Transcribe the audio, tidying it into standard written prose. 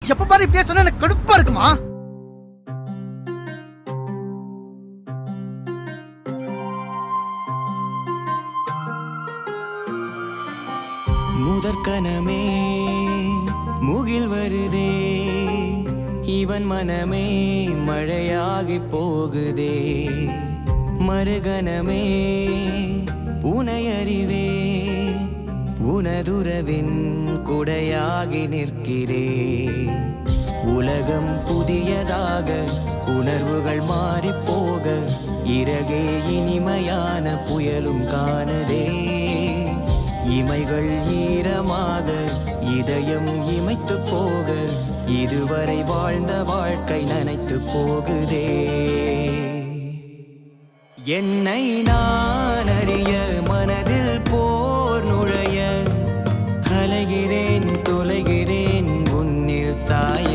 எப்ப பாரு இப்படியே சொன்னா எனக்கு கடுப்பா இருக்குமா? முதற்கணமே முகில் வருதே, இவன் மனமே மழையாகி போகுதே. மறுகணமே உனையறிவே, உனதுறவின் குடையாகி நிற்கிறே. உலகம் புதியதாக உணர்வுகள் மாறிப்போக, இறகே இனிமையான புயலும் காணுதே. இமைகள் ஈரமாக இதயம் இமைத்து போக, இதுவரை வாழ்ந்த வாழ்க்கை நனைத்து போகுதே. என்னை நான் அறிய மனதில் போர் நுழைய, அலைகிறேன் தொலைகிறேன் உன்னில் சாய.